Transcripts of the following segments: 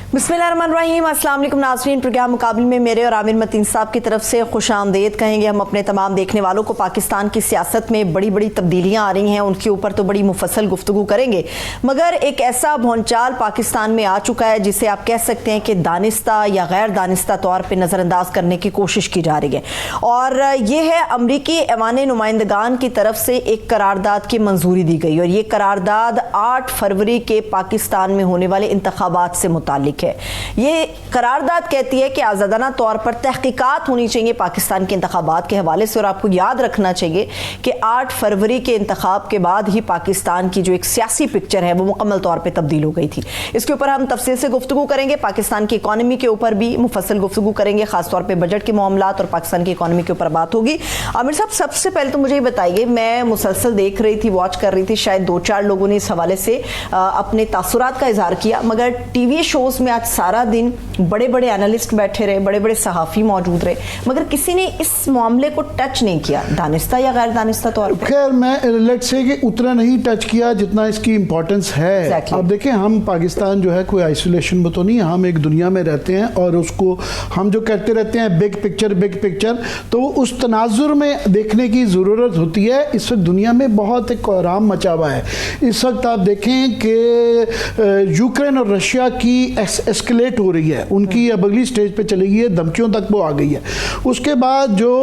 बिस्मिल्लाहिर्रहमानिर्रहीम। अस्सलाम वालेकुम नाज़रीन, प्रोग्राम मुकाबले में मेरे और आमिर मतीन साहब की तरफ से खुशामदीद कहेंगे हम अपने तमाम देखने वालों को। पाकिस्तान की सियासत में बड़ी बड़ी तब्दीलियां आ रही हैं, उनके ऊपर तो बड़ी मुफस्सल गुफ्तगू करेंगे, मगर एक ऐसा भौंचाल पाकिस्तान में आ चुका है जिसे आप कह सकते हैं कि दानिस्ता या गैर दानिस्ता तौर पर नज़रअंदाज करने की कोशिश की जा रही है। और ये है अमरीकी ऐवान नुमाइंदगान की तरफ से एक करारदाद की मंजूरी दी गई, और ये करारदाद 8 फरवरी के पाकिस्तान में होने वाले इंतखाबात से मुताल्लिक है। ये करारदाद कहती है कि आज़ादाना तौर पर तहकीकात होनी चाहिए पाकिस्तान के इंतखाबात के हवाले से, और आपको याद रखना चाहिए कि 8 फरवरी के इंतखाब के बाद ही पाकिस्तान की जो एक सियासी पिक्चर है वो मुकम्मल तौर पर तब्दील हो गई थी। इसके ऊपर हम तफसील से गुफ्तगू करेंगे, पाकिस्तान की इकॉनमी के ऊपर भी मुफस्सल गुफ्तगू करेंगे, खासतौर पर बजट के मामलात और पाकिस्तान की इकॉनमी के ऊपर बात होगी। आमिर साहब, सबसे पहले तो मुझे ये बताइए, मैं मुसलसल देख रही थी, वॉच कर रही थी, शायद 2-4 लोगों ने इस हवाले से अपने तासुरात का इजहार किया, मगर टीवी शोज में आज सारा दिन बड़े बड़े एनालिस्ट बैठे रहे, बड़े बड़े सहाफ़ी मौजूद रहे, मगर किसी ने इस मामले को टच नहीं किया, दानिस्ता या गैर दानिस्ता तौर पर। खैर, मैं लेट से कि उतना नहीं टच किया जितना इसकी इंपॉर्टेंस है। अब देखें, हम पाकिस्तान जो है कोई आइसोलेशन में तो नहीं, हम एक दुनिया में रहते हैं और उसको हम जो कहते रहते हैं बिग पिक्चर, तो उस तनाजुर में देखने की ज़रूरत होती है। इस वक्त दुनिया में बहुत एक कोहराम मचा हुआ है। इस वक्त आप देखें कि यूक्रेन और रशिया की एस्केलेट हो रही है, उनकी अब अगली स्टेज पे चली गई है, धमकियों तक वो आ गई है। उसके बाद जो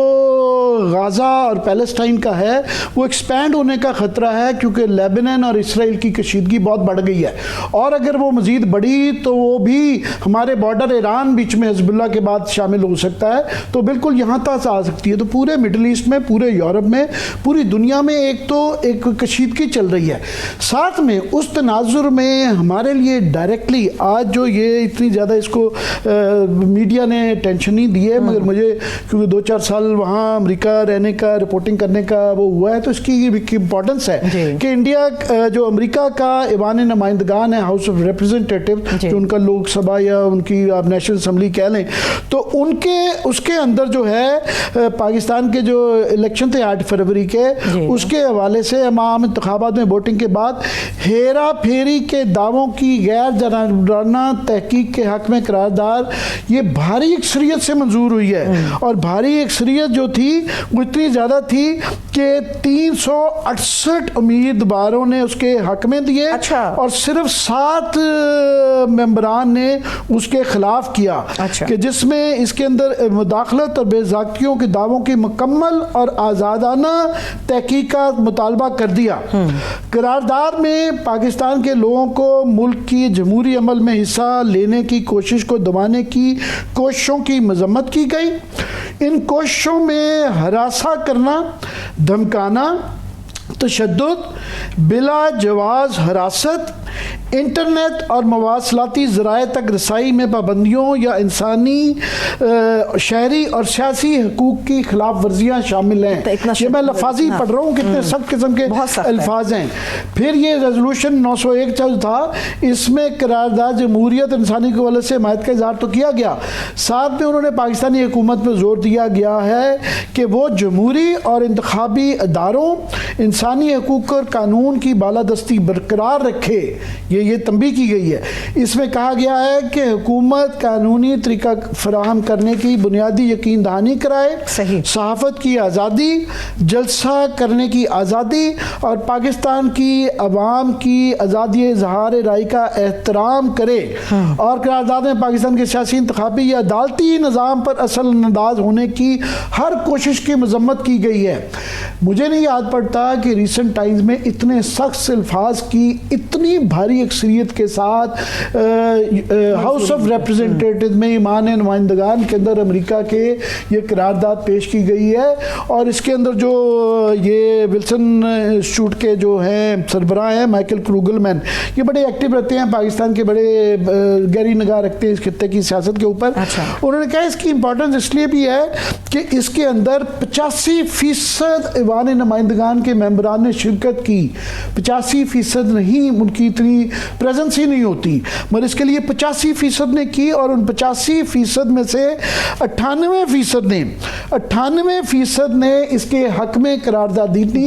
गाज़ा और पैलेस्टाइन का है वो एक्सपैंड होने का ख़तरा है, क्योंकि लेबनान और इसराइल की कशीदगी बहुत बढ़ गई है, और अगर वो मज़ीद बढ़ी तो वो भी हमारे बॉर्डर ईरान बीच में हिज़्बुल्लाह के बाद शामिल हो सकता है, तो बिल्कुल यहाँ तक आ सकती है। तो पूरे मिडल ईस्ट में, पूरे यूरोप में, पूरी दुनिया में एक कशीदगी चल रही है। साथ में उस तनाजुर में हमारे लिए डायरेक्टली आज जो ये इतनी ज़्यादा इसको मीडिया ने टेंशन नहीं दी है, मगर मुझे क्योंकि 2-4 साल वहाँ अमेरिका रहने का, रिपोर्टिंग करने का वो हुआ है, तो इसकी इम्पोर्टेंस है कि इंडिया जो अमेरिका का ऐवान नुमाइंदगान है, हाउस ऑफ रिप्रेजेंटेटिव, जो उनका लोकसभा या उनकी आप नेशनल असम्बली कह लें, तो उसके अंदर जो है पाकिस्तान के जो इलेक्शन थे 8 फरवरी के, उसके हवाले से आम इंतखाबात में वोटिंग के बाद हेरा फेरी के दावों की गैर जानिबदाराना तहकीक के हक में करारदाद ये भारी अक्सरियत से मंजूर हुई है। और भारी अक्सरियत जो थी वो इतनी ज़्यादा थी कि 368 उम्मीदवारों ने उसके हक में दिए, और सिर्फ 7 मेंबरान ने उसके खिलाफ किया, कि जिसमें इसके अंदर मुदाखलत और बेज़ाब्तियों के दावों की मुकम्मल और आज़ादाना तहकीक का मुतालबा कर दिया। करारदाद में पाकिस्तान के लोगों को मुल्क की जमहूरी अमल में हिस्सा लेने की कोशिश को दबाने की कोशिशों की मजम्मत की गई। इन कोशिशों में हरासा करना, धमकाना, तशद्दुद, बिला जवाज़ हिरासत, इंटरनेट और मवासलाती ज़राए तक रसाई में पाबंदियों या इंसानी, शहरी और सियासी हकूक़ की खिलाफ वर्जियाँ शामिल हैं। ये मैं लफाजी पढ़ रहा हूँ, कितने सख्त किस्म के अल्फाज हैं। फिर ये रेजोल्यूशन 901 जो था, इसमें करारदाद जमहूरियत इंसानी के हवाले से हिमायत का इज़हार तो किया गया, साथ में उन्होंने पाकिस्तानी हुकूमत पर जोर दिया गया है कि वो जमहूरी और इंतखाबी अदारों, इंसानी हकूक़ और कानून की बालादस्ती बरकरार रखे। ये तंबीह की गई है। इसमें कहा गया है कि हुकूमत कानूनी तरीका फराहम करने की बुनियादी यकीन दहानी कराए, सहाफ़त की आज़ादी, जलसा करने की आज़ादी और पाकिस्तान की अवाम की आज़ादी इज़हार राय का एहतराम करे, और करारदाद में पाकिस्तान के सियासी, इंतखाबी या अदालती निज़ाम पर असल अंदाज होने की हर कोशिश की मजम्मत की गई है। मुझे नहीं याद पड़ता कि रिसेंट टाइम्स में इतने सख्त अल्फाज की इतनी भारी अक्सरियत के साथ हाउस ऑफ रिप्रेजेंटेटिव में ईमान नुमाइंदगान के अंदर अमेरिका के ये करारदाद पेश की गई है। और इसके अंदर जो ये विल्सन इंस्टीट्यूट के जो हैं सरबराह हैं माइकल क्रूगलमैन, ये बड़े एक्टिव रहते हैं, पाकिस्तान के बड़े गहरी निगाह रखते हैं इस खित्ते की सियासत के ऊपर। उन्होंने कहा इसकी इंपॉर्टेंस इसलिए भी है कि इसके अंदर 85% ऐवान नुमाइंदगान के मेंबरान ने शिरकत की। 85% नहीं, उनकी इतनी प्रेजेंस ही नहीं होती, मगर इसके लिए 85% ने की और उन 85% में से 98% ने इसके हक में करारदाद दी थी।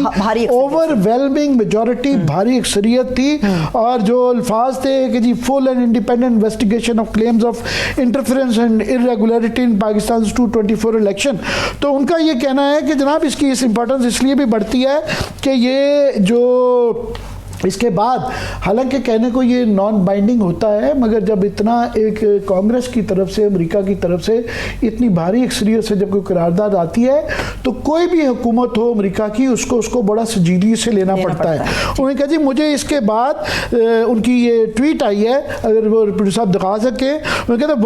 ओवरवेलमिंग मेजॉरिटी, भारी अक्सरियत थी। और जो अल्फाज थे कि जी full and independent investigation of claims of interference and irregularity in Pakistan 224 election, तो उनका ये कहना है कि जनाब इसकी इस इंपॉर्टेंस इसलिए भी बढ़ती है कि ये जो इसके बाद, हालांकि कहने को ये नॉन बाइंडिंग होता है, मगर जब इतना एक कांग्रेस की तरफ से, अमेरिका की तरफ से इतनी भारी अक्सरियत से जब कोई करारदाद आती है तो कोई भी हुकूमत हो अमेरिका की उसको बड़ा संजीदगी से लेना पड़ता है। उन्होंने कहा जी मुझे इसके बाद उनकी ये ट्वीट आई है, अगर वो प्रोड्यूसर साहब दिखा सके, उन्होंने कहा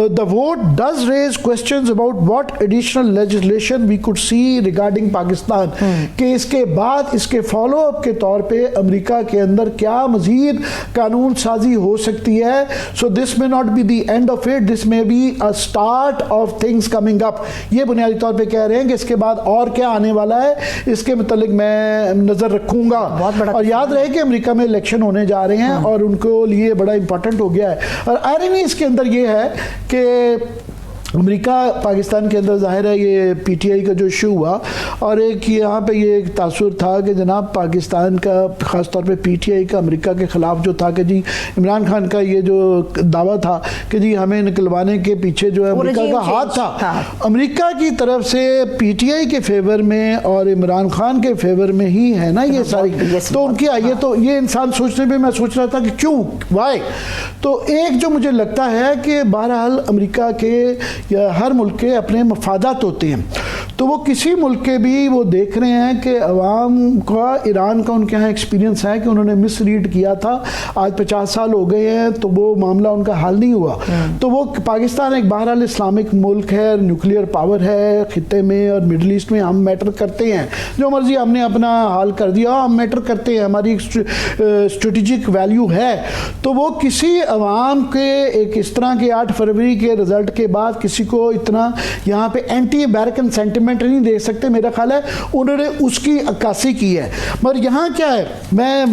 the vote does raise questions about what additional legislation we could see regarding Pakistan, कि इसके बाद इसके फॉलो अप के तौर पे अमेरिका के अंदर क्या मजीद कानून साजी हो सकती है। So this may not be the end of it, this may be a start of things coming up. ये बुनियादी तौर पे कह रहे हैं कि इसके बाद और क्या आने वाला है इसके मुतालिक मैं नजर रखूंगा। और याद रहे कि अमेरिका में इलेक्शन होने जा रहे हैं और उनको लिए बड़ा इंपॉर्टेंट हो गया है। और आयरनी इसके अंदर ये है कि अमेरिका पाकिस्तान के अंदर जाहिर है ये पीटीआई का जो इशू हुआ, और एक यहाँ पे ये एक तासुर था कि जनाब पाकिस्तान का ख़ास तौर पे पीटीआई का अमेरिका के ख़िलाफ़ जो था कि जी इमरान खान का ये जो दावा था कि जी हमें निकलवाने के पीछे जो है अमेरिका का हाथ था। अमेरिका की तरफ से पीटीआई के फेवर में और इमरान खान के फेवर में ही है ना ये सारी, तो उनकी आइए तो ये इंसान सोचने पर मैं सोच रहा था कि क्यों, वाई। तो एक जो मुझे लगता है कि बहरहाल अमेरिका के या हर मुल्क के अपने मफादात होते हैं, तो वो किसी मुल्क के भी वो देख रहे हैं कि अवाम का, ईरान का उनके यहाँ एक्सपीरियंस है कि उन्होंने मिसरीड किया था, आज 50 साल हो गए हैं तो वो मामला उनका हल नहीं हुआ। तो वो पाकिस्तान एक बहरहाल इस्लामिक मुल्क है, न्यूक्लियर पावर है खित्ते में और मिडल ईस्ट में, हम मैटर करते हैं, जो मर्जी हमने अपना हाल कर दिया, हम मैटर करते हैं, हमारी स्ट्रेटेजिक वैल्यू है। तो वो किसी अवाम के एक इस तरह के 8 फरवरी के रिजल्ट के बाद किसी को इतना यहाँ पे एंटी अमेरिकन सेंटिमेंट नहीं दे सकते। मेरा ख्याल है उन्होंने उसकी अक्कासी की है। मगर यहाँ क्या है, मैं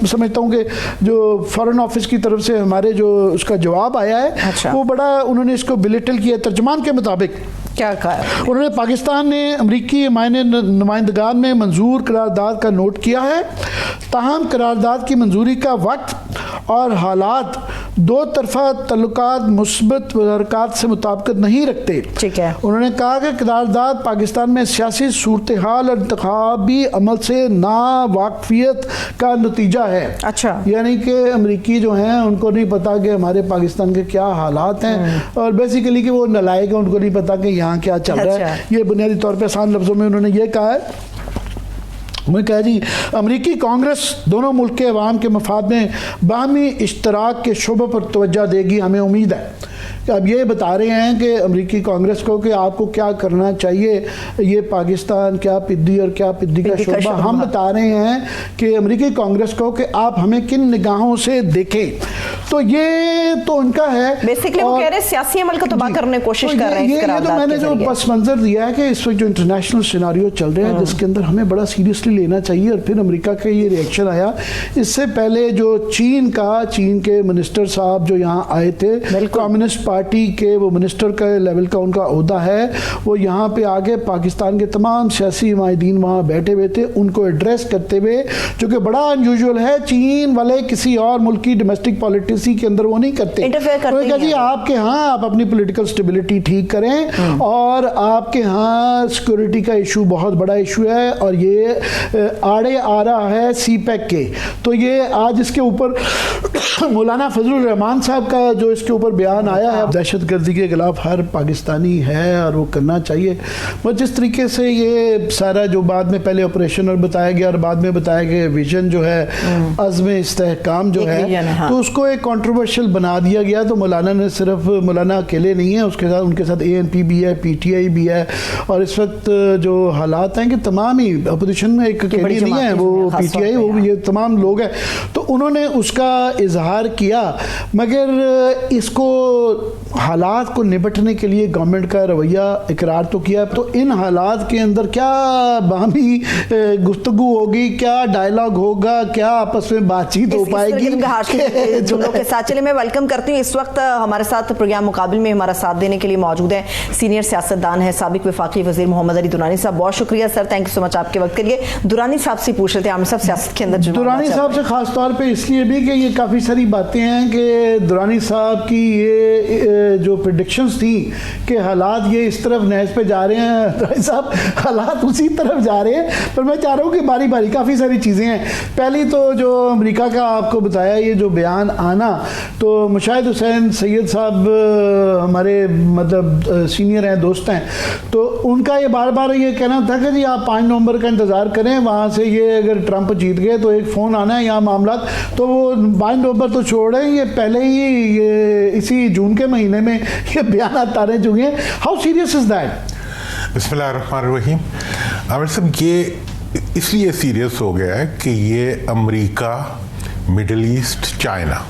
समझता हूँ कि जो फॉरेन ऑफिस की तरफ से हमारे जो उसका जवाब आया है, अच्छा। वो बड़ा उन्होंने इसको बिलिटल किया। तर्जमान के मुताबिक क्या कहा उन्होंने, पाकिस्तान ने अमरीकी नुमाइंदगान में मंजूर करारदाद का नोट किया है, ताहम करारदाद की मंजूरी का वक्त और हालात दो तरफा तल्लुकात मुस्बत हरकत से मुताबिकत नहीं रखते। ठीक है। उन्होंने कहा कि करारदाद पाकिस्तान में सियासी सूरत हाल और इंतखाबी अमल से नावाकफियत का नतीजा है। अच्छा, यानी कि अमरीकी जो हैं उनको नहीं पता कि हमारे पाकिस्तान के क्या हालात हैं, और बेसिकली कि वो नलायक हैं, उनको नहीं पता कि यहाँ क्या चल रहा है। ये बुनियादी तौर पर आसान लफ्जों में उन्होंने ये कहा है। मैं कहा जी अमरीकी कांग्रेस दोनों मुल्क के अवाम के मफाद में बाहमी इश्तराक के शोबे पर तवज्जो देगी, हमें उम्मीद है। अब ये बता रहे हैं कि अमरीकी कांग्रेस को कि आपको क्या करना चाहिए, ये पाकिस्तान क्या पिद्दी और क्या पिद्दी का शोबा, हम बता रहे हैं कि अमरीकी कांग्रेस को कि आप हमें किन निगाहों से देखें। तो ये तो उनका है बेसिकली, वो कह रहे हैं सियासी अमल को तबाह करने की कोशिश कर रहे हैं। ये तो मैंने जो पस मंजर दिया है कि इस वक्त जो इंटरनेशनल सिनारियो चल रहे हैं जिसके अंदर हमें बड़ा सीरियसली लेना चाहिए, और फिर अमेरिका का ये रिएक्शन आया। इससे पहले जो चीन के मिनिस्टर साहब जो यहाँ आए थे, कम्युनिस्ट पार्टी के वो मिनिस्टर का लेवल का उनका ओहदा है, वो यहाँ पे आगे पाकिस्तान के तमाम सियासी नुमाइंदीन वहाँ बैठे हुए थे, उनको एड्रेस करते हुए, जो कि बड़ा अनयूजुअल है। चीन वाले किसी और मुल्क की डोमेस्टिक पॉलिटिक्स के अंदर वो नहीं करते। जी आपके यहाँ आप अपनी पॉलिटिकल स्टेबिलिटी ठीक करें, और आपके यहाँ सिक्योरिटी का इशू बहुत बड़ा इशू है, और ये आड़े आ रहा है सीपैक के। तो ये आज इसके ऊपर मौलाना फजलुर रहमान साहब का जो इसके ऊपर बयान आया है, दहशतगर्दी के खिलाफ हर पाकिस्तानी है और वो करना चाहिए। और जिस तरीके से ये सारा जो बाद में पहले ऑपरेशन और बताया गया और बाद में बताया गया विजन जो है, अज़्म इस्तेहकाम जो है, हाँ। तो उसको एक कंट्रोवर्शियल बना दिया गया। तो मौलाना ने सिर्फ, मौलाना अकेले नहीं है, उसके साथ उनके साथ ANP भी है, PTI भी है, और इस वक्त जो हालात हैं कि तमाम ही अपोजिशन में एक अकेली नहीं है, वो PTI वो भी ये तमाम लोग हैं। तो उन्होंने उसका इजहार किया, मगर इसको हालात को निपटने के लिए गवर्नमेंट का रवैया इकरार तो किया, तो इन हालात के अंदर क्या बाहमी गुफ्तगू होगी, क्या डायलॉग होगा, क्या आपस में बातचीत हो पाएगी जुमलों के साथ। चलिए मैं वेलकम करती हूँ, इस वक्त हमारे साथ प्रोग्राम मुकाबिल में हमारा साथ देने के लिए मौजूद है सीनियर सियासतदान है साबिक वफाकी वजीर मोहम्मद अली दुरानी साहब। बहुत शुक्रिया sir, thank you so much आपके वक्त के लिए। दुरानी साहब से पूछ रहे थे, आमिर साहब सियासत के अंदर दुरानी साहब से खास तौर पे इसलिए भी कि ये काफ़ी सारी बातें हैं कि दुरानी साहब की ये जो प्रेडिक्शंस थी कि हालात ये इस तरफ नहज पे जा रहे हैं, दुरानी साहब हालात उसी तरफ जा रहे हैं। पर मैं चाह रहा हूँ कि बारी बारी काफ़ी सारी चीज़ें हैं। पहली तो जो अमेरिका का आपको बताया ये जो बयान आना, तो मुशाहिद हुसैन सैयद साहब हमारे मतलब सीनियर हैं, दोस्त हैं, तो उनका ये बार बार ये कहना था कि जी आप 5 नवंबर का इंतज़ार करें, वहाँ से ये अगर ट्रंप जीत गए तो एक फ़ोन आना है यहाँ मामला। तो वो 5 नवंबर तो छोड़ रहे हैं, ये पहले ही ये इसी जून के महीने में ये बयान आते चुके हैं। How serious is that? बिस्मिल्लाहिर्रहमानिर्रहीम। आमिर साहब ये इसलिए सीरियस हो गया है कि ये अमेरिका, मिडिल ईस्ट, चाइना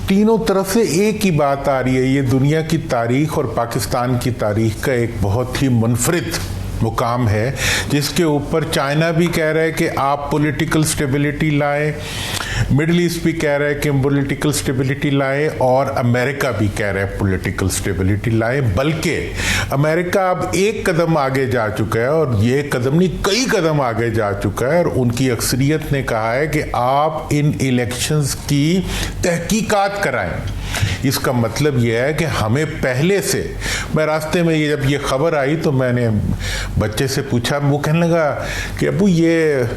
तीनों तरफ से एक ही बात आ रही है। ये दुनिया की तारीख और पाकिस्तान की तारीख का एक बहुत ही मुनफरिद मुकाम है, जिसके ऊपर चाइना भी कह रहा है कि आप पॉलिटिकल स्टेबिलिटी लाएं, मिडिल ईस्ट भी कह रहा है कि पॉलिटिकल स्टेबिलिटी लाएं, और अमेरिका भी कह रहा है पॉलिटिकल स्टेबिलिटी लाएं। बल्कि अमेरिका अब एक कदम आगे जा चुका है, और ये कदम नहीं कई कदम आगे जा चुका है, और उनकी अक्सरियत ने कहा है कि आप इन इलेक्शंस की तहकीकात कराएं। इसका मतलब यह है कि हमें पहले से, मैं रास्ते में जब ये खबर आई तो मैंने बच्चे से पूछा, वो कहने लगा कि अबू ये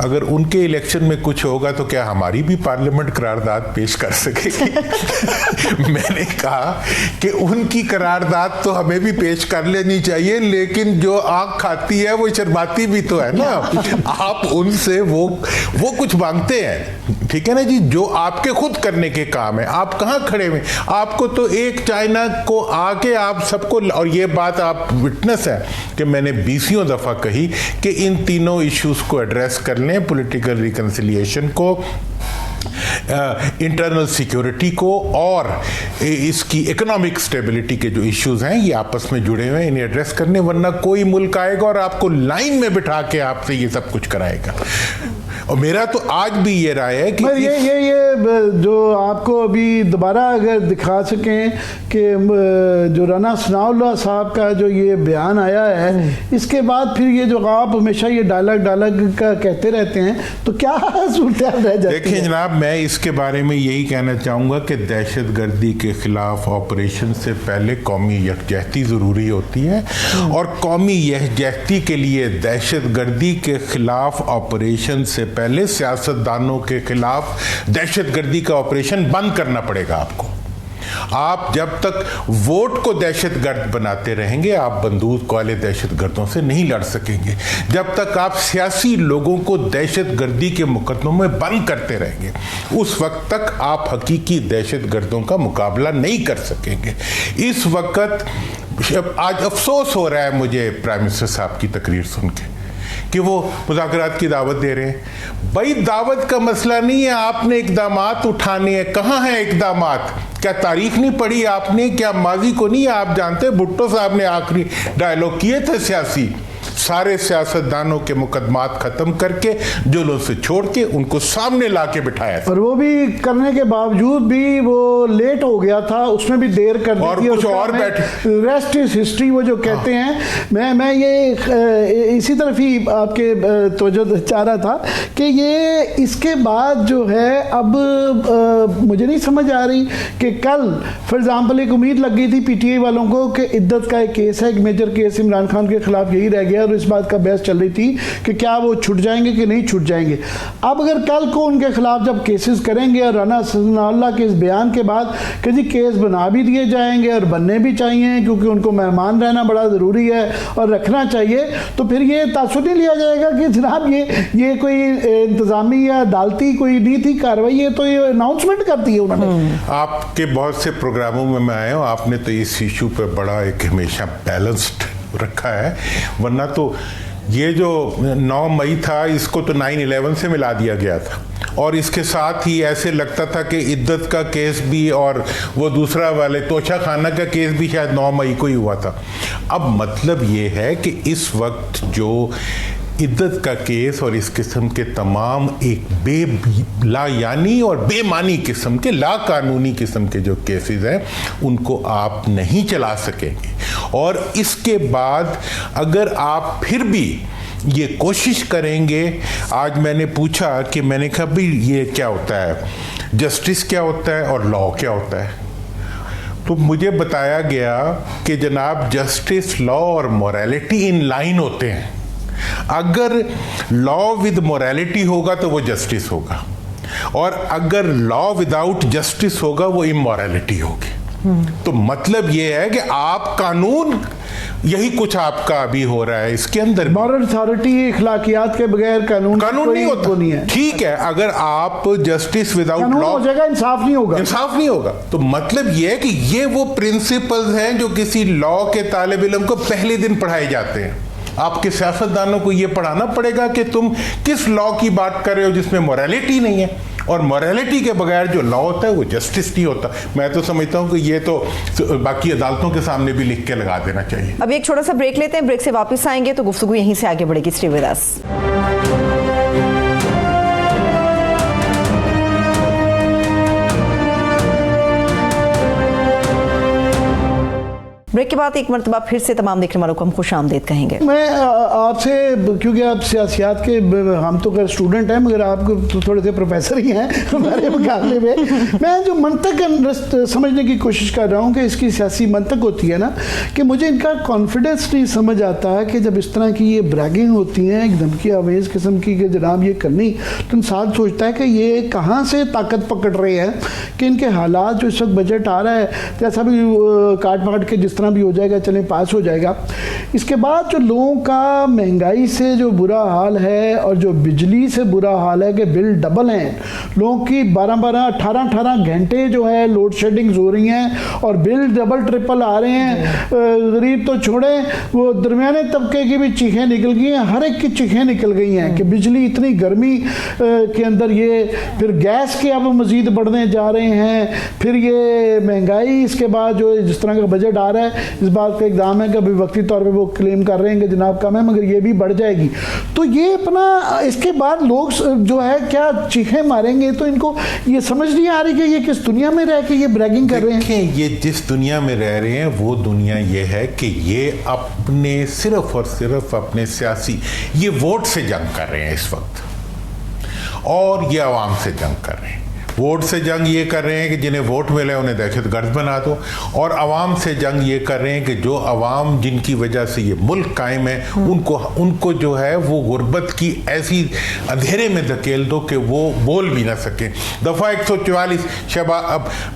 अगर उनके इलेक्शन में कुछ होगा तो क्या हमारी भी पार्लियामेंट करारदाद पेश कर सकेगी? मैंने कहा कि उनकी करारदाद तो हमें भी पेश कर लेनी चाहिए, लेकिन जो आँख खाती है वो शर्माती भी तो है ना। आप उनसे वो कुछ मांगते हैं, ठीक है ना जी, जो आपके खुद करने के काम है। आप कहाँ खड़े हुए, आपको तो एक चाइना को आके आप सबको, और ये बात आप विटनेस है कि मैंने 20वीं दफ़ा कही कि इन तीनों इश्यूज को एड्रेस कर लें, पॉलिटिकल रिकन्सिलिएशन को, इंटरनल सिक्योरिटी को, और इसकी इकोनॉमिक स्टेबिलिटी के जो इश्यूज हैं ये आपस में जुड़े हुए हैं, इन्हें एड्रेस करने, वरना कोई मुल्क आएगा और आपको लाइन में बिठा के आपसे ये सब कुछ कराएगा। और मेरा तो आज भी ये राय है कि ये जो आपको अभी दोबारा अगर दिखा सकें कि जो राना सनाउल्लाह साहब का जो ये बयान आया है, इसके बाद फिर ये जो आप हमेशा ये डायलॉग का कहते रहते हैं, तो क्या सूरत रह जाती है? देखिए जनाब, मैं इसके बारे में यही कहना चाहूँगा कि दहशतगर्दी के खिलाफ ऑपरेशन से पहले कौमी यकजहती ज़रूरी होती है, और कौमी यकजहती के लिए दहशतगर्दी के खिलाफ ऑपरेशन से पहले सियासतदानों के खिलाफ दहशतगर्दी का ऑपरेशन बंद करना पड़ेगा आपको। आप जब तक वोट को दहशतगर्द बनाते रहेंगे, आप बंदूक वाले दहशतगर्दों से नहीं लड़ सकेंगे। जब तक आप सियासी लोगों को दहशतगर्दी के मुकदमों में बंद करते रहेंगे, उस वक्त तक आप हकीकी दहशतगर्दों का मुकाबला नहीं कर सकेंगे। इस वक्त आज अफसोस हो रहा है मुझे प्राइम मिनिस्टर साहब की तकरीर सुन के कि वो मुज़ाकरात की दावत दे रहे हैं। भाई दावत का मसला नहीं है, आपने इक़दामात उठाने हैं। कहाँ हैं इक़दामात? क्या तारीख नहीं पढ़ी आपने? क्या माजी को नहीं आप जानते? भुट्टो साहब ने आखिरी डायलॉग किए थे सियासी, सारे सियासतदानों के मुकदमात खत्म करके, जुल्म से छोड़ के उनको सामने ला के बिठाया था, और वो भी करने के बावजूद भी वो लेट हो गया था, उसमें भी देर कर दी और थी, कुछ और रेस्ट इज हिस्ट्री वो जो कहते हैं। मैं ये इसी तरफ ही आपके तवज्जो चाह रहा था कि ये इसके बाद जो है अब मुझे नहीं समझ आ रही कि कल फॉर एग्जाम्पल एक उम्मीद लग गई थी पीटीआई वालों को कि इद्दत का एक केस है, एक मेजर केस इमरान खान के खिलाफ यही रह गया, और इस बात का बहस चल रही थी कि क्या वो छूट जाएंगे कि नहीं छूट जाएंगे। अब अगर कल को उनके खिलाफ जब केसेस करेंगे और राना सनाउल्लाह के इस बयान के बाद कि जी केस बना भी दिए जाएंगे और बनने भी चाहिए क्योंकि उनको मेहमान रहना बड़ा ज़रूरी है और रखना चाहिए, तो फिर ये तासुर नहीं लिया जाएगा कि जनाब ये कोई इंतज़ामी या अदालती कोई नहीं थी कार्रवाई, ये तो ये अनाउंसमेंट करती है उन्होंने। आपके बहुत से प्रोग्रामों में मैं आया हूँ, आपने तो इस इशू पर बड़ा एक हमेशा बैलेंस्ड रखा है, वरना तो ये जो 9 मई था इसको तो 9/11 से मिला दिया गया था, और इसके साथ ही ऐसे लगता था कि इद्दत का केस भी और वो दूसरा वाले तोशा खाना का केस भी शायद 9 मई को ही हुआ था। अब मतलब ये है कि इस वक्त जो इद्दत का केस और इस किस्म के तमाम एक लायानी और बेमानी किस्म के लाकानूनी किस्म के जो केसेस हैं उनको आप नहीं चला सकेंगे। और इसके बाद अगर आप फिर भी ये कोशिश करेंगे, आज मैंने पूछा कि मैंने कहा भाई ये क्या होता है, जस्टिस क्या होता है और लॉ क्या होता है, तो मुझे बताया गया कि जनाब जस्टिस, लॉ और मोरालिटी इन लाइन होते हैं। अगर लॉ विद मोरालिटी होगा तो वो जस्टिस होगा, और अगर लॉ विदाउट जस्टिस होगा वो इमोरालिटी होगी। तो मतलब ये है कि आप कानून, यही कुछ आपका अभी हो रहा है इसके अंदर। मॉरल अथॉरिटी, इखलाकियात के बगैर कानून नहीं होता। नहीं है। ठीक है, अगर आप जस्टिस विदाउट लॉ हो जाएगा, इंसाफ नहीं होगा। इंसाफ नहीं होगा। तो मतलब ये है कि ये वो प्रिंसिपल्स हैं जो किसी लॉ के तालिब इल्म को पहले दिन पढ़ाए जाते हैं। आपके सियासतदानों को ये पढ़ाना पड़ेगा कि तुम किस लॉ की बात कर रहे हो जिसमें मोरालिटी नहीं है, और मोरालिटी के बगैर जो लॉ होता है वो जस्टिस नहीं होता। मैं तो समझता हूँ कि ये तो बाकी अदालतों के सामने भी लिख के लगा देना चाहिए। अब एक छोटा सा ब्रेक लेते हैं, ब्रेक से वापस आएंगे तो गुफ्तगू यहीं से आगे बढ़ेगी। Stay with us. ब्रेक के बाद एक मरतबा फिर से तमाम देखने वालों को हम खुश आमदीद कहेंगे। मैं आपसे, क्योंकि आप सियासियात के, हम तो खैर स्टूडेंट हैं मगर आप तो थोड़े से प्रोफेसर ही हैं हमारे मुकाबले में। मैं जो मंतक समझने की कोशिश कर रहा हूँ कि इसकी सियासी मंतक होती है ना, कि मुझे इनका कॉन्फिडेंस नहीं समझ आता है कि जब इस तरह की ये ब्रैगिंग होती हैं, एक धमकी आवेज़ किस्म की कि जनाब ये करनी, तो इंसान सोचता है कि ये कहाँ से ताकत पकड़ रहे हैं कि इनके हालात जो इस वक्त बजट आ रहा है जैसा भी काट पकड़ के जिस तरह भी हो जाएगा, चलें पास हो जाएगा। इसके बाद जो लोगों का महंगाई से जो बुरा हाल है और जो बिजली से बुरा हाल है कि बिल डबल हैं, लोगों की 12-12, 18-18 घंटे जो है लोड शेडिंग्स हो रही हैं और बिल डबल ट्रिपल आ रहे हैं। गरीब तो छोड़े, वो दरमियाने तबके की भी चीखें निकल गई हैं, हर एक की चीखें निकल गई हैं कि बिजली इतनी गर्मी के अंदर, ये फिर गैस के अब मज़ीद बढ़ने जा रहे हैं, फिर ये महंगाई, इसके बाद जो जिस तरह का बजट आ रहा है इस बात का इक़दाम है कि अभी वक्ती तौर पे वो क्लेम कर रहे हैं कि जनाब कम है मगर ये भी बढ़ जाएगी। तो ये अपना, इसके बाद लोग जो है क्या चीखें मारेंगे, तो इनको ये समझ नहीं आ रही कि ये किस दुनिया में रह के ये ब्रैगिंग कर रहे हैं। ये जिस दुनिया में रह रहे हैं वो दुनिया ये है कि ये अपने सिर्फ और सिर्फ अपने सियासी, ये वोट से जंग कर रहे हैं इस वक्त, और ये आवाम से जंग कर रहे हैं। वोट से जंग ये कर रहे हैं कि जिन्हें वोट मिले उन्हें दहशतगर्द बना दो, और आवाम से जंग ये कर रहे हैं कि जो आवाम जिनकी वजह से ये मुल्क कायम है उनको जो है वो गुर्बत की ऐसी अंधेरे में धकेल दो कि वो बोल भी ना सकें। दफ़ा 144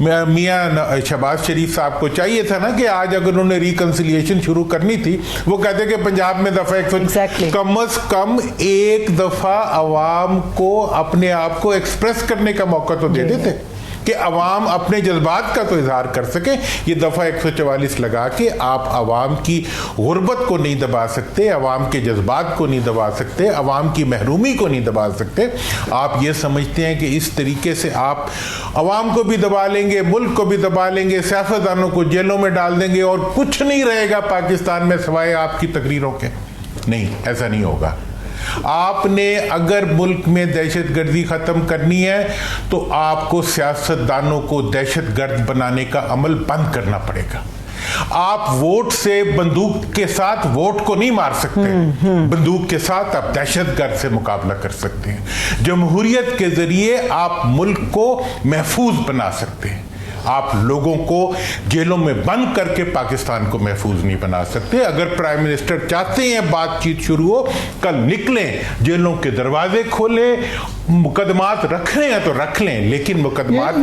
मियाँ शहबाज शरीफ साहब को चाहिए था ना कि आज अगर उन्होंने रिकन्सिलिएशन शुरू करनी थी, वो कहते कि पंजाब में दफ़ा 100 कम अज़ कम एक दफ़ा आवाम को अपने आप को एक्सप्रेस करने का मौका तो दे देते कि अवाम अपने जज्बात का तो इजहार कर सके। ये दफ़ा 144 लगा के आप अवाम की गुर्बत को नहीं दबा सकते, अवाम के जज्बात को नहीं दबा सकते, अवाम की महरूमी को नहीं दबा सकते। आप ये समझते हैं कि इस तरीके से आप अवाम को भी दबा लेंगे, मुल्क को भी दबा लेंगे, सियासतदानों को जेलों में डाल देंगे और कुछ नहीं रहेगा पाकिस्तान में सिवाय आपकी तकरीरों के। नहीं, ऐसा नहीं होगा। आपने अगर मुल्क में दहशतगर्दी ख़त्म करनी है तो आपको सियासतदानों को दहशतगर्द बनाने का अमल बंद करना पड़ेगा। आप वोट से, बंदूक के साथ वोट को नहीं मार सकते, बंदूक के साथ आप दहशतगर्द से मुकाबला कर सकते हैं। जमहूरियत के ज़रिए आप मुल्क को महफूज बना सकते हैं। आप लोगों को जेलों में बंद करके पाकिस्तान को महफूज नहीं बना सकते। अगर प्राइम मिनिस्टर चाहते हैं बातचीत शुरू हो, कल निकलें, जेलों के दरवाजे खोलें, मुकदमात रख रहे हैं तो रख लें, लेकिन मुकदमात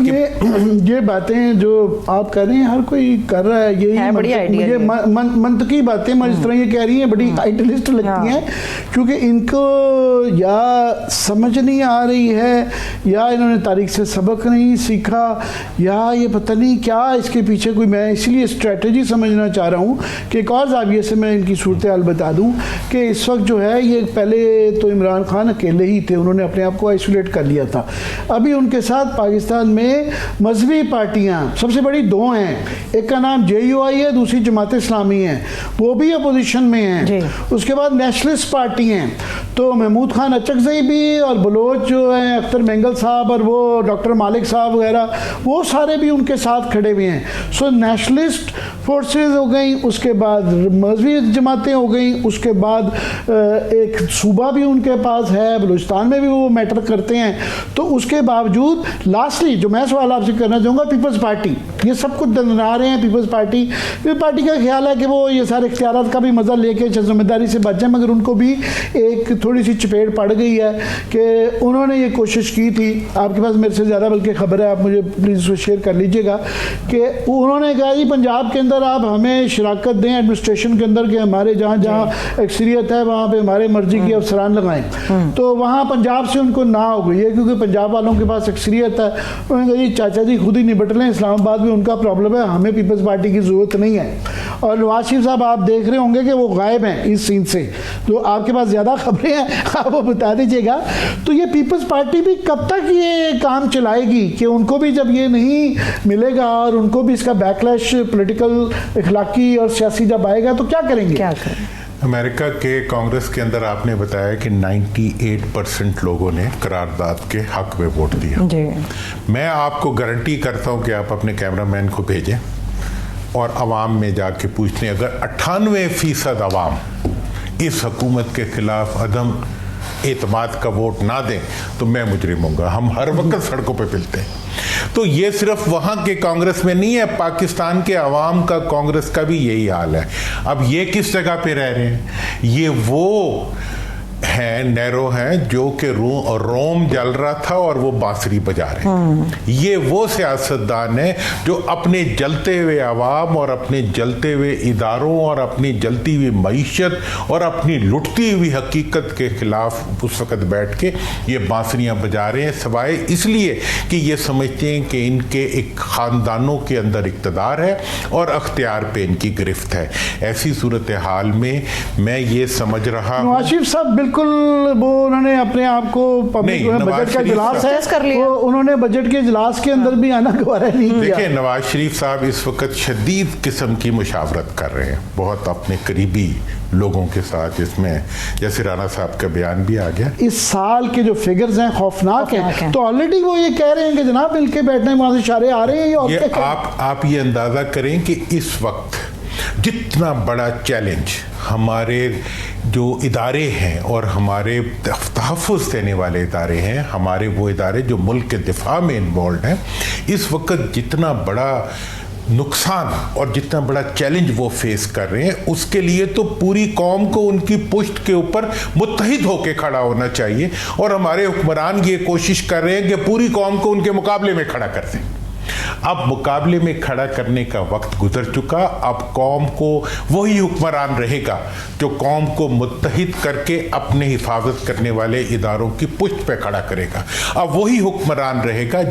ये बातें जो आप कर रहे हैं हर कोई कर रहा है, यही मुझे मंतकी बातें मैं इस तरह ये कह रही हैं बड़ी आइडियलिस्ट लगती हैं, क्योंकि इनको या समझ नहीं आ रही है, या इन्होंने तारीख से सबक नहीं सीखा, या ये ये पता नहीं क्या इसके पीछे कोई, मैं इसलिए स्ट्रेटजी समझना चाह रहा हूँ कि एक और जाविये से मैं इनकी सूरत हाल बता दूँ कि इस वक्त जो है ये पहले तो इमरान खान अकेले ही थे, उन्होंने अपने आप को आइसोलेट कर लिया था। अभी उनके साथ पाकिस्तान में मजहबी पार्टियाँ सबसे बड़ी दो हैं, एक का नाम JUI है, दूसरी जमात इस्लामी है, वो भी अपोजिशन में हैं। उसके बाद नेशनलिस्ट पार्टी हैं, तो महमूद खान अचकज़ई भी और बलोच जो हैं अख्तर मेंगल साहब और वो डॉक्टर मालिक साहब वगैरह, वो सारे भी उनके साथ खड़े हुए हैं। सो नेशनलिस्ट फोर्सेस हो गई, उसके बाद मजहबी जमातें हो गई, उसके बाद एक सूबा भी उनके पास है, बलूचिस्तान में भी वो मैटर करते हैं। तो उसके बावजूद लास्टली जो मैं सवाल आपसे करना चाहूँगा, पीपल्स पार्टी ये सब कुछ दंदना रहे हैं। पीपल्स पार्टी का ख्याल है कि वो ये सारे इख्तियारात का भी मज़ा लेके जिम्मेदारी से बच जाए, मगर उनको भी एक थोड़ी सी चपेट पड़ गई है कि उन्होंने ये कोशिश की थी, आपके पास मेरे से ज़्यादा बल्कि खबर है, आप मुझे प्लीज़ शेयर कर लीजिएगा, कि उन्होंने कहा जी पंजाब के अंदर आप हमें शराकत दें एडमिनिस्ट्रेशन के अंदर, कि हमारे जहाँ जहाँ अक्सरियत है वहाँ पे हमारे मर्जी की अफसरान लगाएं। तो वहाँ पंजाब से उनको ना हो गई है, क्योंकि पंजाब वालों के पास अक्सरियत है। उन्होंने कहा जी चाचा जी खुद ही निपट लें, इस्लामाबाद में उनका प्रॉब्लम है, हमें पीपल्स पार्टी की ज़रूरत नहीं है। और नवाज शरीफ साहब आप देख रहे होंगे कि वो गायब हैं इस सीन से, तो आपके पास ज़्यादा खबरें हैं, आप वो बता दीजिएगा। तो ये पीपल्स पार्टी भी कब तक ये काम चलाएगी कि उनको भी जब ये नहीं मिलेगा और उनको भी इसका बैकलैश पॉलिटिकल, इखलाकी और सियासी जब आएगा तो क्या करेंगे? क्या करें? अमेरिका के कांग्रेस के अंदर आपने बताया कि 98% लोगों ने करारदाद के हक में वोट दिया जी। मैं आपको गारंटी करता हूं कि आप अपने कैमरामैन को भेजें और अवाम में जाके पूछ लें, अगर 98% अवाम इस हुकूमत के खिलाफ अदम एतमाद का वोट ना दें तो मैं मुजरिम होऊंगा। हम हर वक्त सड़कों पे मिलते हैं। तो ये सिर्फ वहां के कांग्रेस में नहीं है, पाकिस्तान के अवाम का, कांग्रेस का भी यही हाल है। अब ये किस जगह पे रह रहे हैं? ये वो हैं, नैरो हैं जो कि रोम जल रहा था और वो बांसुरी बजा रहे हैं। ये वो सियासतदान है जो अपने जलते हुए अवाम और अपने जलते हुए इदारों और अपनी जलती हुई मईशत और अपनी लुटती हुई हकीकत के खिलाफ उस वक़्त बैठ के ये बांसुरियाँ बजा रहे हैं, सिवाय इसलिए कि ये समझते हैं कि इनके एक ख़ानदानों के अंदर इक़्तिदार है और अख्तियार पे इनकी गिरफ्त है। ऐसी सूरत हाल में मैं ये समझ रहा हूँ, नवाज शरीफ साहब बिल्कुल वो उन्होंने अपने आप को बजट का इजलास है कर लिया, वो उन्होंने बजट के इजलास के अंदर भी आना गवारा नहीं किया। देखिए नवाज शरीफ साहब इस वक्त शदीद किस्म की मुशावरत कर रहे हैं बहुत अपने करीबी लोगों के साथ, इसमें जैसे राणा साहब का बयान भी आ गया। इस साल के जो फिगर्स हैं खौफनाक हैं, तो ऑलरेडी वो ये कह रहे हैं कि जनाब मिलके बैठने वहां से इशारे आ रहे हैं। ये आप ये अंदाजा करें कि इस वक्त जितना बड़ा चैलेंज हमारे जो इदारे हैं और हमारे तहफ़्फ़ुज़ देने वाले इदारे हैं, हमारे वो इदारे जो मुल्क के दिफा में इन्वॉल्व हैं, इस वक्त जितना बड़ा नुकसान और जितना बड़ा चैलेंज वो फेस कर रहे हैं, उसके लिए तो पूरी कौम को उनकी पुश्त के ऊपर मुत्तहिद होकर खड़ा होना चाहिए। और हमारे हुक्मरान ये कोशिश कर रहे हैं कि पूरी कौम को उनके मुकाबले में खड़ा कर दें। अब मुकाबले में खड़ा करने का वक्त गुजर चुका। अब कौम को वही हुक्मरान रहेगा जो कौम को मुत्तहिद करके अपने हिफाजत करने वाले इदारों की पुष्ट पे खड़ा करेगा। अब वही हुक्मरान रहेगा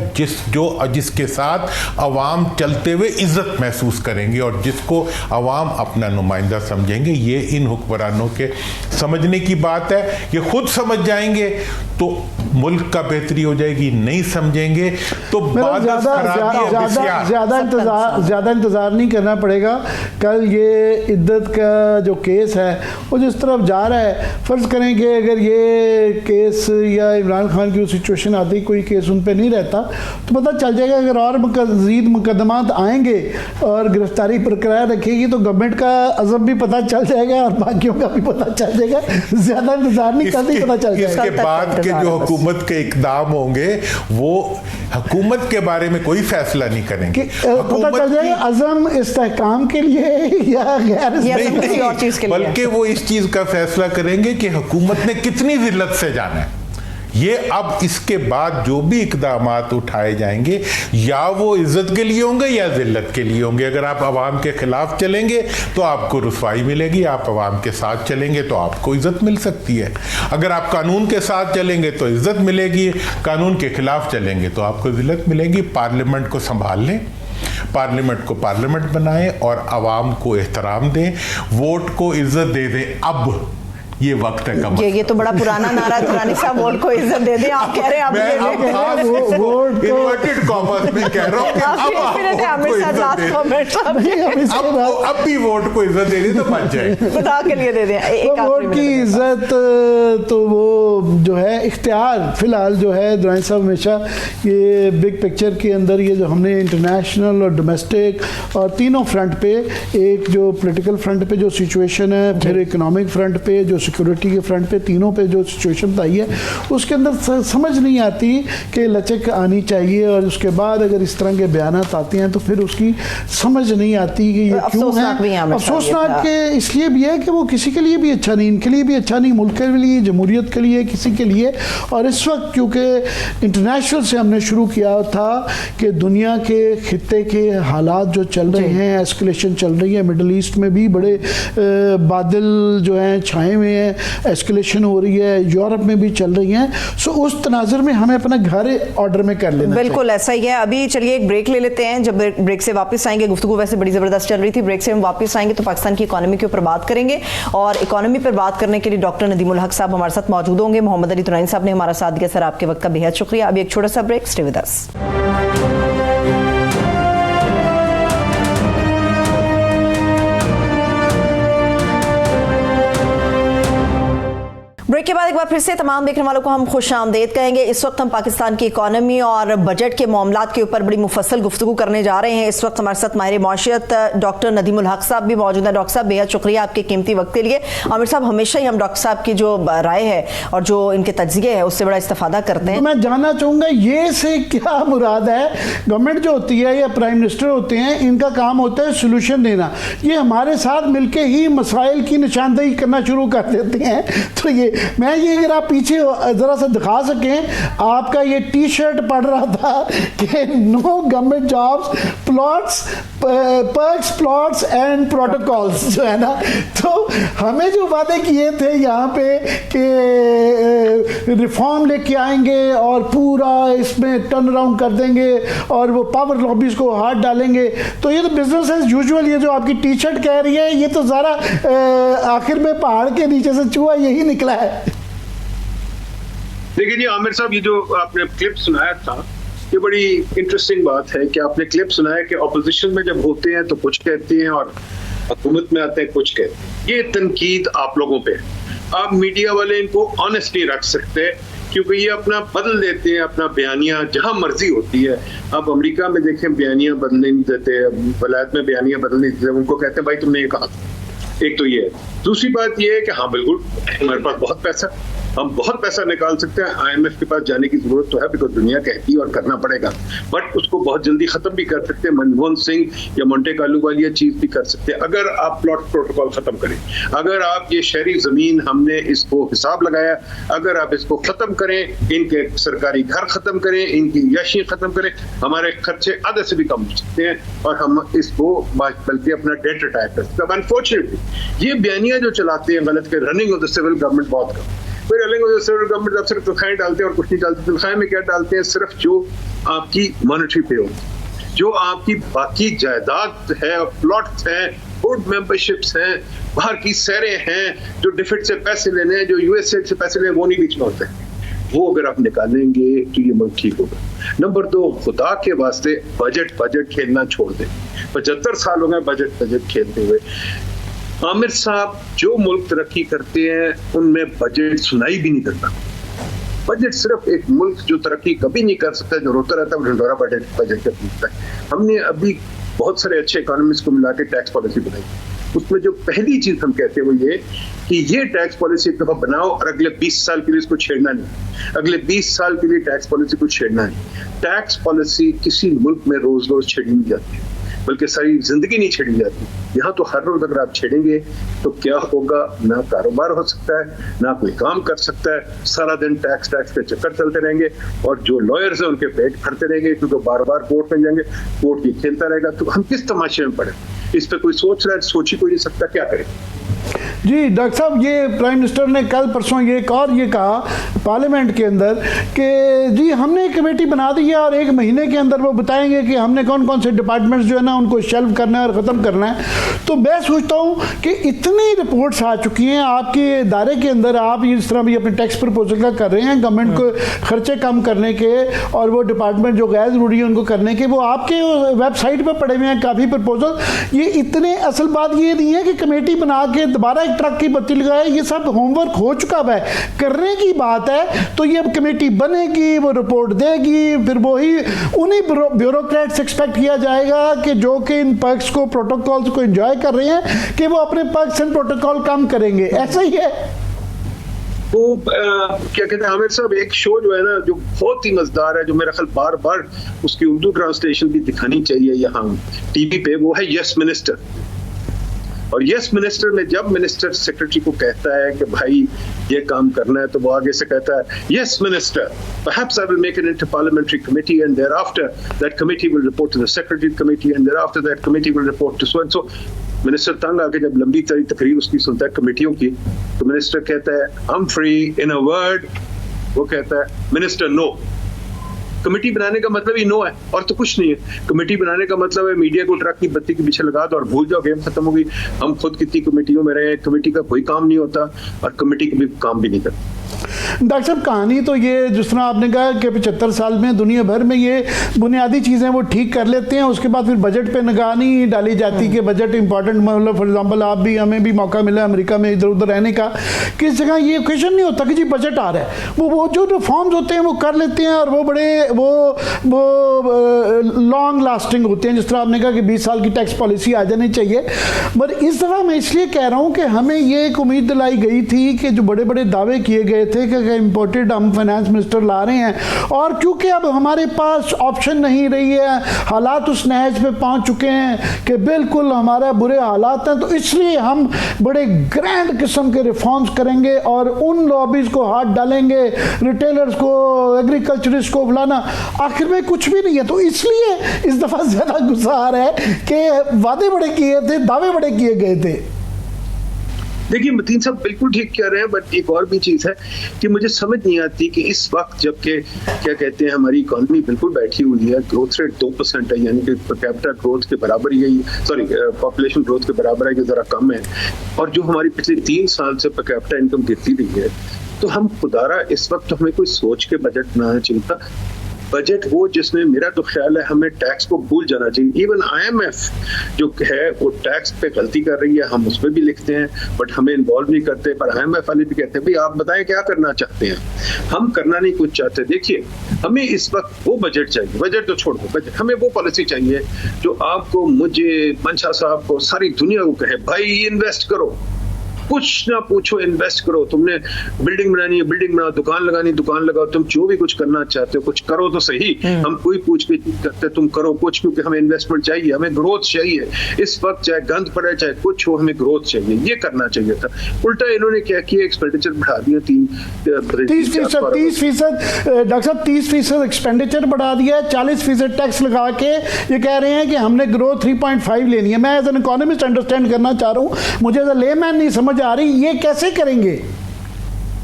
जिसके साथ अवाम चलते हुए इज्जत महसूस करेंगे और जिसको अवाम अपना नुमाइंदा समझेंगे। ये इन हुक्मरानों के समझने की बात है। ये खुद समझ जाएंगे तो मुल्क का बेहतरी हो जाएगी, नहीं समझेंगे तो ज़्यादा इंतज़ार नहीं करना पड़ेगा। कल ये इद्दत का जो केस है वो जिस तरफ जा रहा है, फ़र्ज़ करें कि अगर ये केस या इमरान खान की सिचुएशन आती, कोई केस उन पे नहीं रहता, तो पता चल जाएगा। अगर और मज़ीद मुकदमात आएंगे और गिरफ्तारी बरकरार रखेगी तो गवर्नमेंट का अज़म भी पता चल जाएगा और बाकियों का भी पता चल जाएगा। ज़्यादा इंतज़ार नहीं करते, पता चल जाएगा। इसके बाद के जो हुकूमत के इक़दाम होंगे वो हुकूमत के बारे में कोई फैसला नहीं करेंगे। पता चल जाएगा अज़म इस्तेहकाम के लिए या गैर, बल्कि वो इस चीज का फैसला करेंगे कि हुकूमत ने कितनी जिल्लत से जाना है। ये अब इसके बाद जो भी इक़दामात उठाए जाएंगे या वो इज्जत के लिए होंगे या जिल्लत के लिए होंगे। अगर आप अवाम के खिलाफ चलेंगे तो आपको रुसवाई मिलेगी, आप अवाम के साथ चलेंगे तो आपको इज्जत मिल सकती है। अगर आप कानून के साथ चलेंगे तो इज्जत मिलेगी, कानून के खिलाफ चलेंगे तो आपको जिल्लत मिलेगी। पार्लियामेंट को संभाल लें, पार्लियामेंट को पार्लियामेंट बनाएं और आवाम को एहतराम दें, वोट को इज्जत दे दें। अब ये वक्त है कम। ये तो बड़ा पुराना नारा है दुरानी साहब, वोट को इज्जत दे दें। आप कह रहे हैं वोट इन्वर्टेड कॉमर्स में कह रहा हूं कि अब भी वोट को इज्जत दे दें तो बच जाए, खुदा के लिए दे दें। वोट की इज्जत तो वो जो है इख्तियार फिलहाल जो है दुरानी साहब हमेशा ये बिग पिक्चर के अंदर ये जो हमने इंटरनेशनल और डोमेस्टिक और तीनों फ्रंट पे, एक जो पॉलिटिकल फ्रंट पे जो सिचुएशन है, फिर इकोनॉमिक फ्रंट पे, जो सिक्योरिटी के फ्रंट पे, तीनों पे जो सिचुएशन बताई है उसके अंदर समझ नहीं आती कि लचक आनी चाहिए, और उसके बाद अगर इस तरह के बयानात आते हैं तो फिर उसकी समझ नहीं आती कि ये क्यों है। अफसोसनाक के इसलिए भी है कि वो किसी के लिए भी अच्छा नहीं, इनके लिए भी अच्छा नहीं, मुल्क के लिए, जमहूरियत के लिए, किसी के लिए। और इस वक्त क्योंकि इंटरनेशनल से हमने शुरू किया था कि दुनिया के खित्ते के हालात जो चल रहे हैं, एस्केलेशन चल रही है, मिडल ईस्ट में भी बड़े बादल जो हैं छाए हुए हैं, एस्केलेशन हो रही है, यूरोप में भी चल रही हैं। सो उस तनाजुर में हमें अपना घर ऑर्डर में कर लेना बिल्कुल ऐसा ही है। अभी चलिए एक ब्रेक ले लेते हैं, जब ब्रेक से वापस आएंगे, गुफ्तगू वैसे बड़ी जबरदस्त चल रही थी, ब्रेक से हम वापस आएंगे तो पाकिस्तान की इकोनॉमी के ऊपर बात करेंगे, और इकोनॉमी पर बात करने के लिए डॉक्टर नदीमुल हक साहब हमारे साथ मौजूद होंगे। मोहम्मद अली तुरानी साहब ने हमारा साथ दिया। सर आपके वक्त का बेहद शुक्रिया। अभी एक छोटा सा break, stay with us. Break के बाद एक बार फिर से तमाम देखने वालों को हम खुश आमदेद कहेंगे। इस वक्त हम पाकिस्तान की इकोनॉमी और बजट के मामलात के ऊपर बड़ी मुफस्सल गुफ्तगू करने जा रहे हैं। इस वक्त हमारे साथ माहिर मौशियत डॉक्टर नदीमुल हक साहब भी मौजूद हैं। डॉक्टर साहब बेहद शुक्रिया आपके कीमती वक्त के लिए। आमिर साहब, हमेशा ही हम डॉक्टर साहब की जो राय है और जो इनके तज्जिए है उससे बड़ा इस्तेफादा करते हैं। मैं जानना चाहूँगा ये से क्या मुराद है। गवर्नमेंट जो होती है या प्राइम मिनिस्टर होते हैं, इनका काम होता है सोल्यूशन देना। ये हमारे साथ मिलके ही मसाइल की निशानदेही करना शुरू कर देते हैं। तो ये अगर आप पीछे जरा सा दिखा सकें, आपका ये टी शर्ट पढ़ रहा था कि no government jobs, plots, perks, plots and protocols, जो है ना। तो हमें जो वादे किए थे यहाँ पे कि रिफॉर्म लेके आएंगे और पूरा इसमें टर्न अराउंड कर देंगे और वो पावर लॉबीज को हाथ डालेंगे, तो ये तो बिजनेस एज यूजुअल, ये जो आपकी टी शर्ट कह रही है, ये तो ज़रा आखिर में पहाड़ के नीचे से चूहा यही निकला है। देखिए जी आमिर साहब, ये जो आपने क्लिप सुनाया था, ये बड़ी इंटरेस्टिंग बात है कि आपने क्लिप सुनाया कि ऑपोजिशन में जब होते हैं तो कुछ कहते हैं और हुकूमत में आते हैं कुछ कहते हैं। ये तनकीद आप लोगों पे है। आप मीडिया वाले इनको ऑनेस्टली रख सकते हैं क्योंकि ये अपना बदल देते हैं, अपना बयानिया जहां मर्जी होती है। आप अमेरिका में देखें, बयानिया बदलने नहीं देते, वलायत में बयानिया बदलने नहीं देते, उनको कहते हैं भाई तुमने ये कहा। एक तो ये है। दूसरी बात ये है कि हाँ बिल्कुल हमारे पास बहुत पैसा, हम बहुत पैसा निकाल सकते हैं। IMF के पास जाने की जरूरत तो है बिकॉज दुनिया कहती है और करना पड़ेगा, बट उसको बहुत जल्दी खत्म भी कर सकते हैं। मनमोहन सिंह या मोंटे कार्लो वाली ये चीज भी कर सकते हैं अगर आप प्लॉट प्रोटोकॉल खत्म करें, अगर आप ये शहरी जमीन हमने इसको हिसाब लगाया, अगर आप इसको खत्म करें, इनके सरकारी घर खत्म करें, इनकी याशी खत्म करें, हमारे खर्चे आधे से भी कम हो सकते हैं और हम इसको बल्कि अपना डेट रिटायर कर सकते हैं। अनफॉर्चुनेटली ये बयानिया जो चलाते हैं गलत के, running of the civil government बहुत कम। फिर सिविल गवर्नमेंट आप सिर्फ तनख्वाहें डालते हैं और कुछ नहीं डालते। तनख्वाहें में क्या डालते हैं? सिर्फ जो आपकी मॉनेटरी पे होती, जो आपकी बाकी जायदाद है, प्लॉट्स हैं, बोर्ड मेंबरशिप्स हैं, बाहर की सैरें हैं, जो डिफिट से पैसे लेने हैं, जो यूएसए से पैसे लेने, वो नहीं बीच में होते हैं। वो अगर आप निकालेंगे तो ये मुल्क ठीक होगा। नंबर 2, खुदा के वास्ते बजट खेलना छोड़ दें। 75 साल हो गए बजट खेलते हुए। आमिर साहब, जो मुल्क तरक्की करते हैं उनमें बजट सुनाई भी नहीं करता। बजट सिर्फ एक मुल्क जो तरक्की कभी नहीं कर सकता, जो रोता रहता है, वो ढंढोरा बजट का पूछता है। हमने अभी बहुत सारे अच्छे इकोनॉमिस्ट को मिला के टैक्स पॉलिसी बनाई। उसमें जो पहली चीज हम कहते हैं वो ये कि ये टैक्स पॉलिसी एक दफा बनाओ और अगले 20 साल के लिए इसको छेड़ना नहीं। अगले 20 साल के लिए टैक्स पॉलिसी को छेड़ना नहीं। टैक्स पॉलिसी किसी मुल्क में रोज रोज छेड़ी नहीं जाती, बल्कि सारी जिंदगी नहीं छेड़ी जाती। यहाँ तो हर रोज अगर आप छेड़ेंगे तो क्या होगा? ना कारोबार हो सकता है, ना कोई काम कर सकता है। सारा दिन टैक्स के चक्कर चलते रहेंगे और जो लॉयर्स हैं उनके पेट भरते रहेंगे क्योंकि बार बार कोर्ट में जाएंगे, कोर्ट की खेलता रहेगा। तो हम किस तमाशे में पड़े? इस पे कोई सोच रहा है? सोच ही कोई नहीं सकता, क्या करें। जी डॉक्टर साहब, ये प्राइम मिनिस्टर ने कल परसों ये कहा पार्लियामेंट के अंदर कि जी हमने एक कमेटी बना दी है और 1 महीने के अंदर वो बताएंगे कि हमने कौन कौन से डिपार्टमेंट्स जो है ना उनको शेल्व करना है और ख़त्म करना है। तो मैं सोचता हूँ कि इतनी रिपोर्ट्स आ चुकी हैं आपके दायरे के अंदर, आप इस तरह भी अपने टैक्स प्रपोजल का कर रहे हैं गवर्नमेंट को खर्चे कम करने के और वो डिपार्टमेंट जो गैर ज़रूरी है उनको करने के, वो आपके वेबसाइट पर पड़े हुए हैं काफ़ी प्रपोजल। ये इतने, असल बात ये नहीं है कि कमेटी बना के दोबारा एक ट्रक की बत्ती लगाए, ये सब होमवर्क हो चुका है, करने की बात है। तो ये अब कमेटी बनेगी, वो रिपोर्ट देगी, फिर वही उन्हीं ब्यूरोक्रेट्स एक्सपेक्ट किया जाएगा कि जो कि इन पर्क्स को, प्रोटोकॉल्स को एंजॉय कर रहे हैं, कि वो अपने पर्क्स एंड प्रोटोकॉल कम करेंगे। ऐसा ही है। वो क्या कहते हैं आमिर साहब, एक शो जो है ना जो बहुत ही मजेदार है, जो मेरा ख्याल बार बार उसकी उर्दू ट्रांसलेशन भी दिखानी चाहिए यहाँ टीवी पे, वो है यस मिनिस्टर। और यस मिनिस्टर में जब मिनिस्टर सेक्रेटरी को कहता है कि भाई ये काम करना है, तो वो आगे से कहता है yes minister, perhaps I will make an inter-parliamentary committee and thereafter that committee will report to the secretary committee and thereafter that committee will report to so and so। Minister तंग आके जब लंबी तरी तकरीर उसकी सुनता है कमेटियों की, तो मिनिस्टर कहता है Humphrey in a word, वो कहता है मिनिस्टर नो। कमेटी बनाने का मतलब ही नो है और तो कुछ नहीं है। कमेटी बनाने का मतलब है मीडिया को ट्रक की बत्ती के पीछे लगा दो और भूल जाओ, गेम खत्म हो गई। हम खुद कितनी कमेटियों में रहे, कमेटी का कोई काम नहीं होता और कमेटी कभी काम भी नहीं करती। डॉक्टर साहब, कहानी तो ये जिस तरह आपने कहा कि 75 साल में दुनिया भर में ये बुनियादी चीज़ें वो ठीक कर लेते हैं, उसके बाद फिर बजट पे निगाह नहीं डाली जाती कि बजट इंपॉर्टेंट, मतलब फॉर एग्जांपल आप भी, हमें भी मौका मिला अमेरिका में इधर उधर रहने का, किस जगह ये क्वेश्चन नहीं होता कि जी बजट आ रहा है, वो जो रिफॉर्म्स होते हैं वो कर लेते हैं और वो बड़े वो लॉन्ग लास्टिंग होते हैं। जिस तरह आपने कहा कि 20 साल की टैक्स पॉलिसी आ जानी चाहिए, पर इस दफ़ा मैं इसलिए कह रहा हूँ कि हमें ये एक उम्मीद दिलाई गई थी कि जो बड़े बड़े दावे किए गए थे कि इम्पोर्टेड हम फाइनेंस मिनिस्टर ला रहे हैं, और क्योंकि अब हमारे पास ऑप्शन नहीं रही है, हालात उस नहज पे पहुंच चुके हैं कि बिल्कुल हमारा बुरे हालात हैं, तो इसलिए हम बड़े ग्रैंड किस्म के रिफॉर्म्स करेंगे और उन लॉबीज को हाथ डालेंगे, रिटेलर्स को, एग्रीकल्चरिस्ट को बुलाना। आखिर में कुछ भी नहीं है, तो इसलिए इस दफा ज्यादा गुस्सा आ रहा है कि वादे बड़े किए थे, दावे बड़े किए गए थे। देखिए मतीन साहब बिल्कुल ठीक कह रहे हैं, बट एक और भी चीज है कि मुझे समझ नहीं आती कि इस वक्त जबकि क्या कहते हैं हमारी इकोनॉमी बिल्कुल बैठी हुई है, ग्रोथ रेट 2% है, यानी कि पर कैपिटा ग्रोथ के बराबर ही है, सॉरी पॉपुलेशन ग्रोथ के बराबर है कि जरा कम है, और जो हमारी पिछले 3 साल से पर कैपिटा इनकम गिरती रही है, तो हम खुदारा इस वक्त हमें कोई सोच के बजट बनाना चाहिए था। बजट वो जिसमें मेरा तो ख्याल है हमें टैक्स को भूल जाना चाहिए। इवन IMF जो है वो टैक्स पे गलती कर रही है, हम उसमें भी लिखते हैं बट हमें इन्वॉल्व नहीं करते, पर IMF वाले भी कहते हैं भाई आप बताएं क्या करना चाहते हैं, हम करना नहीं कुछ चाहते। देखिए हमें इस वक्त वो बजट चाहिए, बजट तो छोड़ दो, बजट हमें वो पॉलिसी चाहिए जो आपको, मुझे, मंशा साहब को, सारी दुनिया को कहे भाई इन्वेस्ट करो, कुछ ना पूछो, इन्वेस्ट करो। तुमने बिल्डिंग बनानी है, बिल्डिंग बनाओ, दुकान लगानी, दुकान लगाओ, तुम जो भी कुछ करना चाहते हो कुछ करो तो सही। हम कोई पूछ के करते, तुम करो कुछ, क्योंकि हमें इन्वेस्टमेंट चाहिए, हमें ग्रोथ चाहिए इस वक्त, चाहे गंद पड़े चाहे कुछ हो, हमें ग्रोथ चाहिए। ये करना चाहिए था, उल्टा इन्होंने क्या किया, एक्सपेंडिचर बढ़ा दिया 30%। डॉक्टर साहब 30% एक्सपेंडिचर बढ़ा दिया, 40% टैक्स लगा के ये कह रहे हैं कि हमने ग्रोथ 3.5 लेनी है। मैं एज एन इकोनॉमिस्ट अंडरस्टैंड करना चाह रहा हूँ, मुझे एज अ लेमैन नहीं समझ आ रही ये कैसे करेंगे।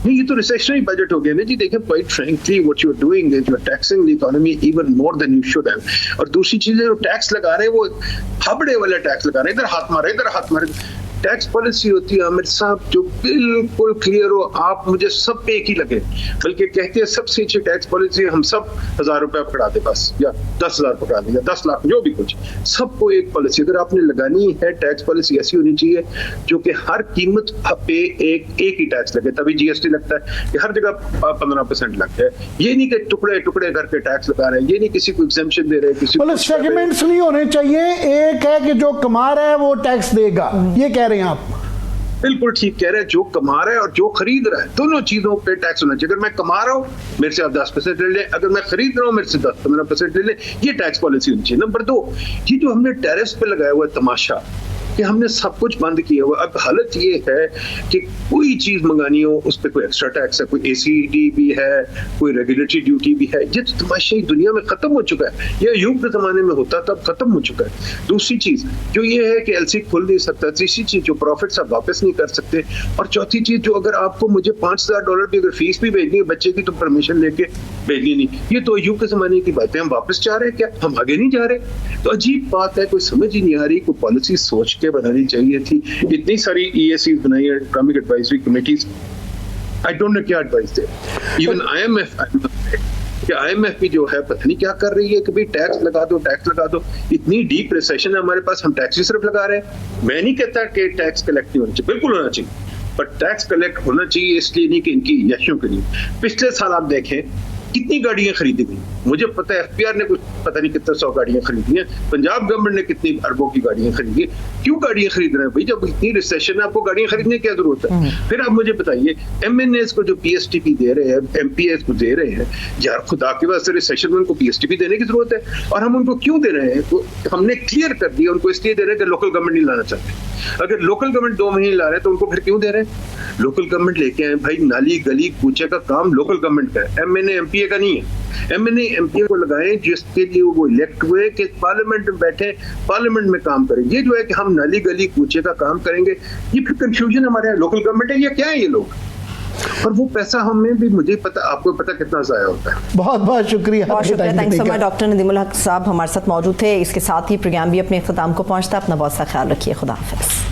नहीं, ये तो रिसेशनरी बजट हो गया ना जी। देखिए quite frankly what you are doing is you are taxing the economy even more than you should have. और दूसरी चीज जो टैक्स लगा रहे हैं वो हबड़े वाला टैक्स लगा रहे हैं, इधर हाथ मारे, इधर हाथ मारे। टैक्स पॉलिसी होती है आमिर साहब जो बिल्कुल क्लियर हो, आप मुझे सब पे एक ही लगे, बल्कि कहते हैं सबसे अच्छी टैक्स पॉलिसी हम सब 1000 रुपया पकड़ा दे बस, या 10,000 पकड़ा दे, या 10 लाख, जो भी कुछ, सबको एक पॉलिसी अगर आपने लगानी है, टैक्स पॉलिसी ऐसी होनी चाहिए जो कि हर कीमत पे एक ही टैक्स लगे, तभी GST लगता है कि हर जगह 15% लगता है। ये नहीं कि टुकड़े टुकड़े करके टैक्स लगा रहे हैं, ये नहीं किसी को एग्जेम्पशन दे रहे, किसी को सेगमेंट्स नहीं होने चाहिए। एक है कि जो कमा रहा है वो टैक्स देगा, ये कह रहे हैं आप। बिल्कुल ठीक कह रहे हैं, जो कमा रहा है और जो खरीद रहा है, दोनों चीजों पे टैक्स होना चाहिए। अगर मैं कमा रहा हूँ मेरे से आप 10% ले लें, अगर मैं खरीद रहा हूँ मेरे से 10-15% ले लें, ये टैक्स पॉलिसी होनी चाहिए। नंबर 2, ये जो हमने टैरिफ पे लगाया हुआ है तमाशा, कि हमने सब कुछ बंद किया हुआ। अब हालत ये है कि कोई चीज मंगानी हो उस पर कोई एक्स्ट्रा टैक्स है, कोई ACD भी है, कोई रेगुलेटरी ड्यूटी भी है। ये तो तमाशा दुनिया में खत्म हो चुका है, ये अयूब के जमाने में होता तब खत्म हो चुका है। दूसरी चीज जो ये है कि LC खुल नहीं सकता, तीसरी चीज जो प्रॉफिट्स आप वापस नहीं कर सकते, और चौथी चीज जो अगर आपको मुझे $5,000 की अगर फीस भी भेजनी है बच्चे की तो परमिशन लेके भेजनी नहीं। ये तो अयूब के जमाने की बातें, हम वापस जा रहे हैं क्या? हम आगे नहीं जा रहे। तो अजीब बात है, कोई समझ ही नहीं आ रही। कोई पॉलिसी सोच के बनानी चाहिए थी। इतनी सारी EACs बनाई है, economic advisory committees, I don't know क्या एडवाइस दे। इवन IMF भी जो है पता नहीं क्या कर रही है कि भाई टैक्स लगा दो, टैक्स लगा दो। इतनी डीप रिसेशन है हमारे पास, हम टैक्स ही सिर्फ लगा रहे हैं। मैं नहीं कहता कि टैक्स कलेक्ट नहीं होना चाहिए, बिल्कुल होना चाहिए, पर टैक्स कलेक्ट होना चाहिए इसलिए नहीं कि इनकी यशों के लिए। पिछले साल आप देखें कितनी गाड़ियां खरीदी गई, मुझे पता है FPR ने कुछ पता नहीं कितने 100 गाड़ियां खरीदी हैं, पंजाब गवर्नमेंट ने कितनी अरबों की गाड़ियां खरीदी। क्यों गाड़ियां खरीद रहे हैं भाई? जब इतनी रिसेशन है आपको गाड़ियां खरीदने की क्या जरूरत है? फिर आप मुझे बताइए MNAs को जो PSTP दे रहे हैं, MPAs को दे रहे हैं, यार खुदा के वास्ते रिसेशन में उनको PSTP देने की जरूरत है। और हम उनको क्यों दे रहे हैं? तो हमने क्लियर कर दिया उनको इसलिए दे रहे हैं कि लोकल गवर्नमेंट नहीं लाना चाहते। अगर लोकल गवर्नमेंट 2 महीने ला रहे हैं तो उनको फिर क्यों दे रहे हैं? लोकल गवर्नमेंट लेके आए भाई, नाली गली कूचे का काम लोकल गवर्नमेंट का है, MNA MPA का नहीं है। MNA MPA को लगाएं जिसके लिए वो इलेक्ट हुए कि पार्लियामेंट में बैठे, पार्लियामेंट में काम करें। ये जो है कि हम नाली गली कूचे का काम करेंगे, ये फिर कंफ्यूजन हमारे यहाँ लोकल गवर्नमेंट है या क्या है ये लोग? और वो पैसा हमें भी, मुझे पता, आपको पता कितना जाया होता है। बहुत बहुत शुक्रिया, बहुत शुक्रिया। Thanks so much. Doctor Nadimul हक साहब हमारे साथ मौजूद थे। इसके साथ ही प्रोग्राम भी अपने इख्तिताम को पहुंचता है। अपना बहुत सा ख्याल रखिए। खुदा हाफिज।